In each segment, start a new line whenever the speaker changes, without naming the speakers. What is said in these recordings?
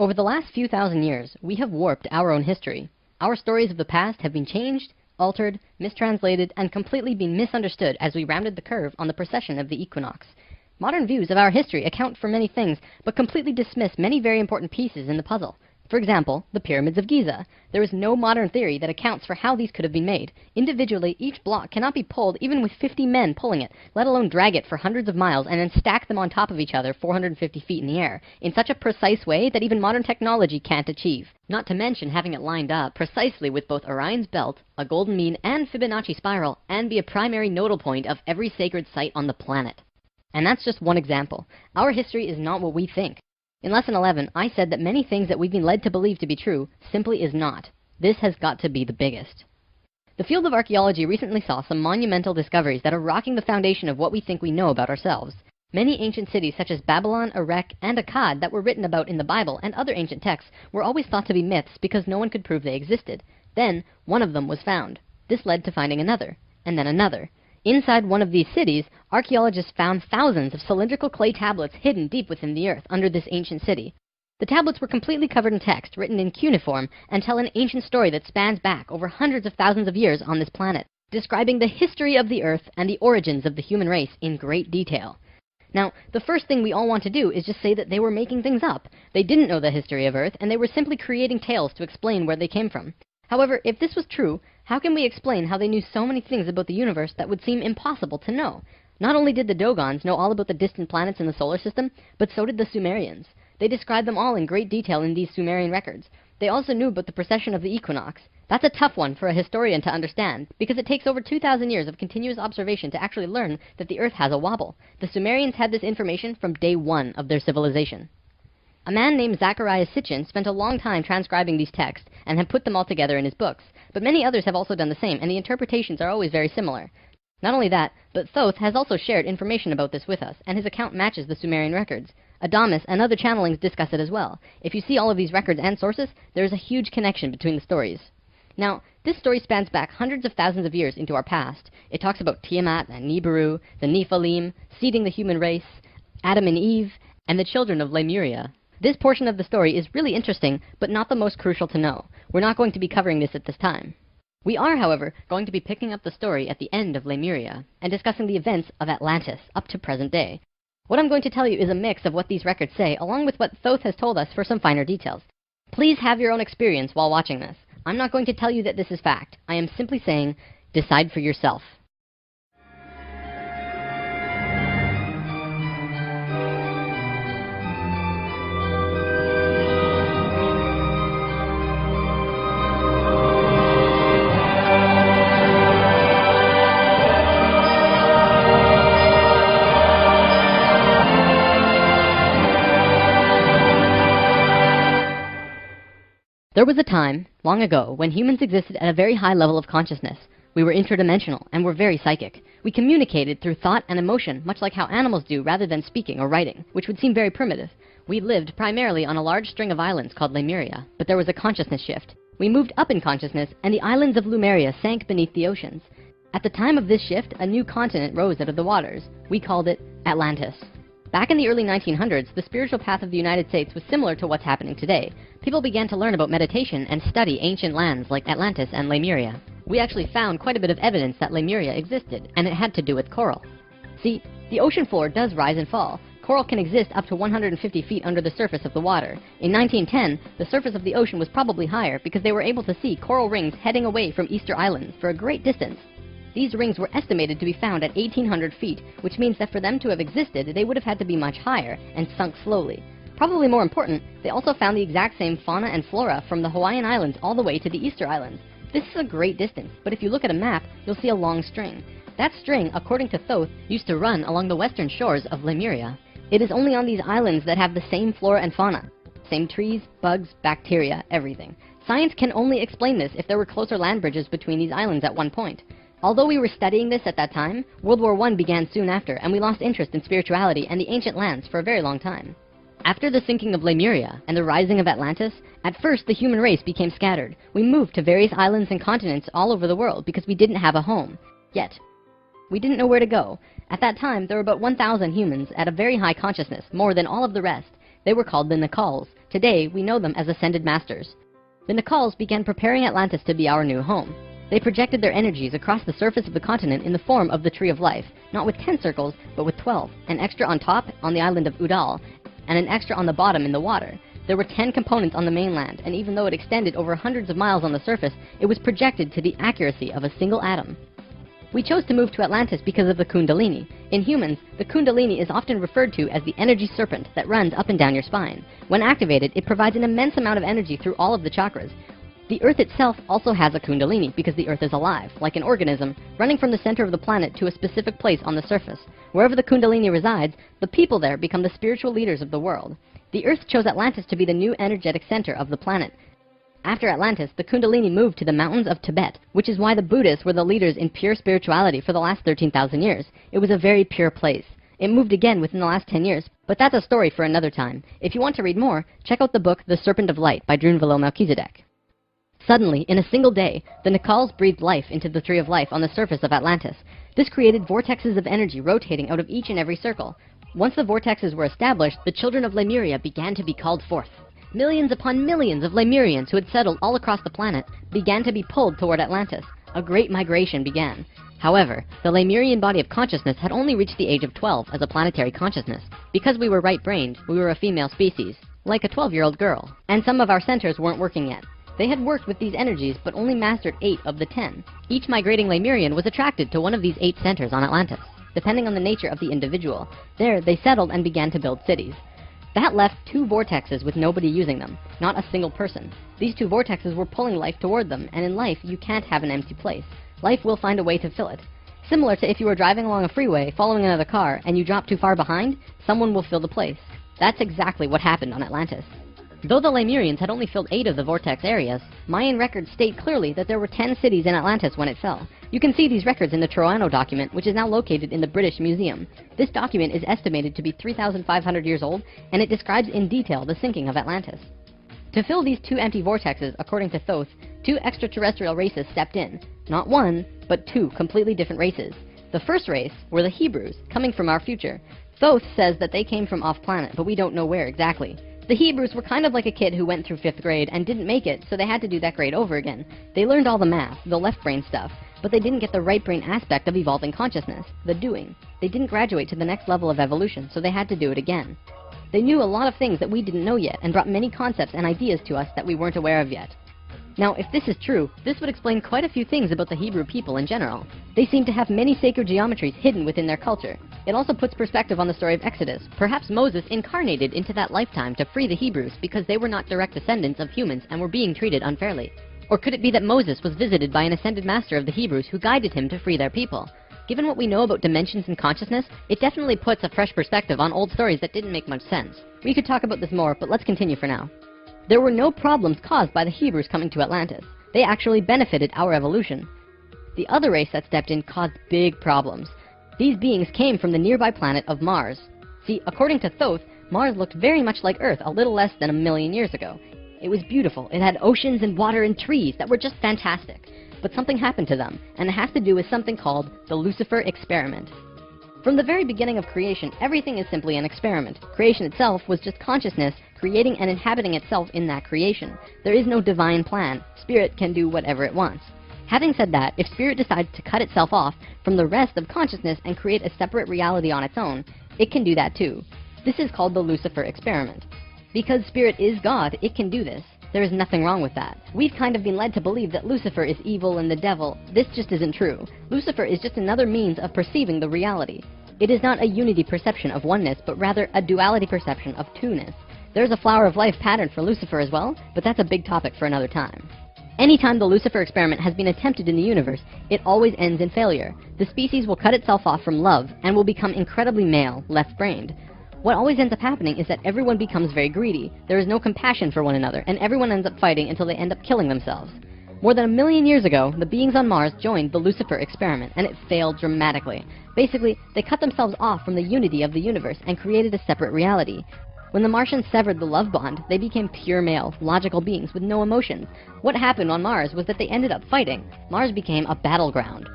Over the last few thousand years, we have warped our own history. Our stories of the past have been changed, altered, mistranslated, and completely been misunderstood as we rounded the curve on the precession of the equinox. Modern views of our history account for many things, but completely dismiss many very important pieces in the puzzle. For example, the pyramids of Giza. There is no modern theory that accounts for how these could have been made. Individually, each block cannot be pulled even with 50 men pulling it, let alone drag it for hundreds of miles and then stack them on top of each other 450 feet in the air, in such a precise way that even modern technology can't achieve. Not to mention having it lined up precisely with both Orion's belt, a golden mean, and Fibonacci spiral, and be a primary nodal point of every sacred site on the planet. And that's just one example. Our history is not what we think. In Lesson 11, I said that many things that we've been led to believe to be true simply is not. This has got to be the biggest. The field of archaeology recently saw some monumental discoveries that are rocking the foundation of what we think we know about ourselves. Many ancient cities such as Babylon, Erech, and Akkad that were written about in the Bible and other ancient texts were always thought to be myths because no one could prove they existed. Then, one of them was found. This led to finding another, and then another. Inside one of these cities, archaeologists found thousands of cylindrical clay tablets hidden deep within the earth under this ancient city. The tablets were completely covered in text, written in cuneiform, and tell an ancient story that spans back over hundreds of thousands of years on this planet, describing the history of the earth and the origins of the human race in great detail. Now, the first thing we all want to do is just say that they were making things up. They didn't know the history of Earth, and they were simply creating tales to explain where they came from. However, if this was true, how can we explain how they knew so many things about the universe that would seem impossible to know? Not only did the Dogons know all about the distant planets in the solar system, but so did the Sumerians. They described them all in great detail in these Sumerian records. They also knew about the precession of the equinox. That's a tough one for a historian to understand, because it takes over 2,000 years of continuous observation to actually learn that the Earth has a wobble. The Sumerians had this information from day one of their civilization. A man named Zacharias Sitchin spent a long time transcribing these texts and had put them all together in his books, but many others have also done the same, and the interpretations are always very similar. Not only that, but Thoth has also shared information about this with us, and his account matches the Sumerian records. Adamus and other channelings discuss it as well. If you see all of these records and sources, there is a huge connection between the stories. Now, this story spans back hundreds of thousands of years into our past. It talks about Tiamat and Nibiru, the Nephilim, seeding the human race, Adam and Eve, and the children of Lemuria. This portion of the story is really interesting, but not the most crucial to know. We're not going to be covering this at this time. We are, however, going to be picking up the story at the end of Lemuria, and discussing the events of Atlantis up to present day. What I'm going to tell you is a mix of what these records say, along with what Thoth has told us for some finer details. Please have your own experience while watching this. I'm not going to tell you that this is fact. I am simply saying, decide for yourself. There was a time, long ago, when humans existed at a very high level of consciousness. We were interdimensional and were very psychic. We communicated through thought and emotion, much like how animals do rather than speaking or writing, which would seem very primitive. We lived primarily on a large string of islands called Lemuria, but there was a consciousness shift. We moved up in consciousness, and the islands of Lemuria sank beneath the oceans. At the time of this shift, a new continent rose out of the waters. We called it Atlantis. Back in the early 1900s, the spiritual path of the United States was similar to what's happening today. People began to learn about meditation and study ancient lands like Atlantis and Lemuria. We actually found quite a bit of evidence that Lemuria existed, and it had to do with coral. See, the ocean floor does rise and fall. Coral can exist up to 150 feet under the surface of the water. In 1910, the surface of the ocean was probably higher because they were able to see coral rings heading away from Easter Island for a great distance. These rings were estimated to be found at 1,800 feet, which means that for them to have existed, they would have had to be much higher and sunk slowly. Probably more important, they also found the exact same fauna and flora from the Hawaiian Islands all the way to the Easter Islands. This is a great distance, but if you look at a map, you'll see a long string. That string, according to Thoth, used to run along the western shores of Lemuria. It is only on these islands that have the same flora and fauna. Same trees, bugs, bacteria, everything. Science can only explain this if there were closer land bridges between these islands at one point. Although we were studying this at that time, World War I began soon after, and we lost interest in spirituality and the ancient lands for a very long time. After the sinking of Lemuria and the rising of Atlantis, at first the human race became scattered. We moved to various islands and continents all over the world because we didn't have a home. Yet, we didn't know where to go. At that time, there were about 1,000 humans at a very high consciousness, more than all of the rest. They were called the Nakals. Today, we know them as ascended masters. The Nacals began preparing Atlantis to be our new home. They projected their energies across the surface of the continent in the form of the Tree of Life, not with 10 circles, but with 12, an extra on top on the island of Udal, and an extra on the bottom in the water. There were 10 components on the mainland, and even though it extended over hundreds of miles on the surface, it was projected to the accuracy of a single atom. We chose to move to Atlantis because of the Kundalini. In humans, the Kundalini is often referred to as the energy serpent that runs up and down your spine. When activated, it provides an immense amount of energy through all of the chakras. The Earth itself also has a Kundalini because the Earth is alive, like an organism, running from the center of the planet to a specific place on the surface. Wherever the Kundalini resides, the people there become the spiritual leaders of the world. The Earth chose Atlantis to be the new energetic center of the planet. After Atlantis, the Kundalini moved to the mountains of Tibet, which is why the Buddhists were the leaders in pure spirituality for the last 13,000 years. It was a very pure place. It moved again within the last 10 years, but that's a story for another time. If you want to read more, check out the book The Serpent of Light by Drunvalo Melchizedek. Suddenly, in a single day, the Nacals breathed life into the Tree of Life on the surface of Atlantis. This created vortexes of energy rotating out of each and every circle. Once the vortexes were established, the children of Lemuria began to be called forth. Millions upon millions of Lemurians who had settled all across the planet began to be pulled toward Atlantis. A great migration began. However, the Lemurian body of consciousness had only reached the age of 12 as a planetary consciousness. Because we were right-brained, we were a female species, like a 12-year-old girl, and some of our centers weren't working yet. They had worked with these energies, but only mastered 8 of the 10. Each migrating Lemurian was attracted to one of these 8 centers on Atlantis, depending on the nature of the individual. There, they settled and began to build cities. That left 2 vortexes with nobody using them, not a single person. These 2 vortexes were pulling life toward them, and in life, you can't have an empty place. Life will find a way to fill it. Similar to if you were driving along a freeway, following another car, and you drop too far behind, someone will fill the place. That's exactly what happened on Atlantis. Though the Lemurians had only filled 8 of the vortex areas, Mayan records state clearly that there were 10 cities in Atlantis when it fell. You can see these records in the Troano document, which is now located in the British Museum. This document is estimated to be 3,500 years old, and it describes in detail the sinking of Atlantis. To fill these 2 empty vortexes, according to Thoth, 2 extraterrestrial races stepped in. Not 1, but 2 completely different races. The first race were the Hebrews, coming from our future. Thoth says that they came from off-planet, but we don't know where exactly. The Hebrews were kind of like a kid who went through 5th grade and didn't make it, so they had to do that grade over again. They learned all the math, the left brain stuff, but they didn't get the right brain aspect of evolving consciousness, the doing. They didn't graduate to the next level of evolution, so they had to do it again. They knew a lot of things that we didn't know yet and brought many concepts and ideas to us that we weren't aware of yet. Now, if this is true, this would explain quite a few things about the Hebrew people in general. They seem to have many sacred geometries hidden within their culture. It also puts perspective on the story of Exodus. Perhaps Moses incarnated into that lifetime to free the Hebrews because they were not direct descendants of humans and were being treated unfairly. Or could it be that Moses was visited by an ascended master of the Hebrews who guided him to free their people? Given what we know about dimensions and consciousness, it definitely puts a fresh perspective on old stories that didn't make much sense. We could talk about this more, but let's continue for now. There were no problems caused by the Hebrews coming to Atlantis. They actually benefited our evolution. The other race that stepped in caused big problems. These beings came from the nearby planet of Mars. See, according to Thoth, Mars looked very much like Earth a little less than 1 million years ago. It was beautiful. It had oceans and water and trees that were just fantastic. But something happened to them, and it has to do with something called the Lucifer experiment. From the very beginning of creation, everything is simply an experiment. Creation itself was just consciousness creating and inhabiting itself in that creation. There is no divine plan. Spirit can do whatever it wants. Having said that, if Spirit decides to cut itself off from the rest of consciousness and create a separate reality on its own, it can do that too. This is called the Lucifer experiment. Because Spirit is God, it can do this. There is nothing wrong with that. We've kind of been led to believe that Lucifer is evil and the devil. This just isn't true. Lucifer is just another means of perceiving the reality. It is not a unity perception of oneness, but rather a duality perception of two-ness. There's a flower of life pattern for Lucifer as well, but that's a big topic for another time. Anytime the Lucifer experiment has been attempted in the universe, it always ends in failure. The species will cut itself off from love and will become incredibly male, left-brained. What always ends up happening is that everyone becomes very greedy. There is no compassion for one another, and everyone ends up fighting until they end up killing themselves. More than 1 million years ago, the beings on Mars joined the Lucifer experiment, and it failed dramatically. Basically, they cut themselves off from the unity of the universe and created a separate reality. When the Martians severed the love bond, they became pure male, logical beings with no emotions. What happened on Mars was that they ended up fighting. Mars became a battleground.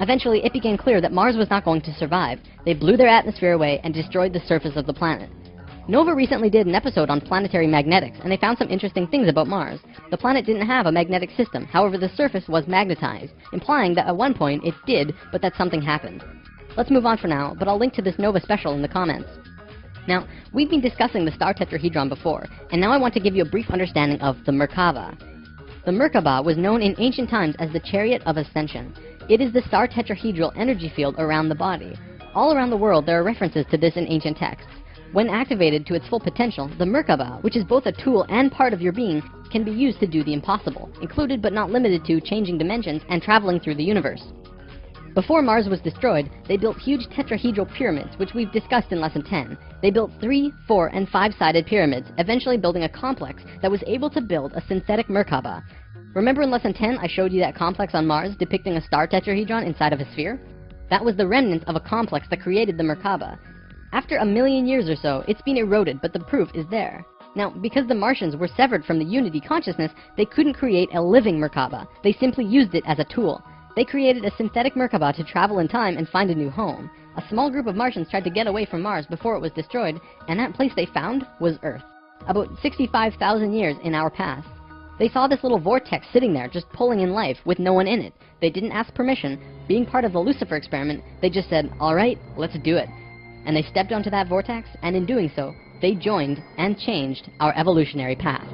Eventually, it became clear that Mars was not going to survive. They blew their atmosphere away and destroyed the surface of the planet. Nova recently did an episode on planetary magnetics, and they found some interesting things about Mars. The planet didn't have a magnetic system, however the surface was magnetized, implying that at one point it did, but that something happened. Let's move on for now, but I'll link to this Nova special in the comments. Now, we've been discussing the star tetrahedron before, and now I want to give you a brief understanding of the Merkaba. The Merkaba was known in ancient times as the Chariot of Ascension. It is the star tetrahedral energy field around the body. All around the world there are references to this in ancient texts. When activated to its full potential, the Merkaba, which is both a tool and part of your being, can be used to do the impossible, included but not limited to changing dimensions and traveling through the universe. Before Mars was destroyed, they built huge tetrahedral pyramids, which we've discussed in Lesson 10. They built 3-, 4-, and 5-sided pyramids, eventually building a complex that was able to build a synthetic Merkaba. Remember in Lesson 10 I showed you that complex on Mars depicting a star tetrahedron inside of a sphere? That was the remnant of a complex that created the Merkaba. After 1,000,000 years or so, it's been eroded, but the proof is there. Now, because the Martians were severed from the Unity consciousness, they couldn't create a living Merkaba. They simply used it as a tool. They created a synthetic Merkaba to travel in time and find a new home. A small group of Martians tried to get away from Mars before it was destroyed, and that place they found was Earth. About 65,000 years in our past. They saw this little vortex sitting there, just pulling in life, with no one in it. They didn't ask permission. Being part of the Lucifer experiment, they just said, alright, let's do it. And they stepped onto that vortex, and in doing so, they joined and changed our evolutionary path.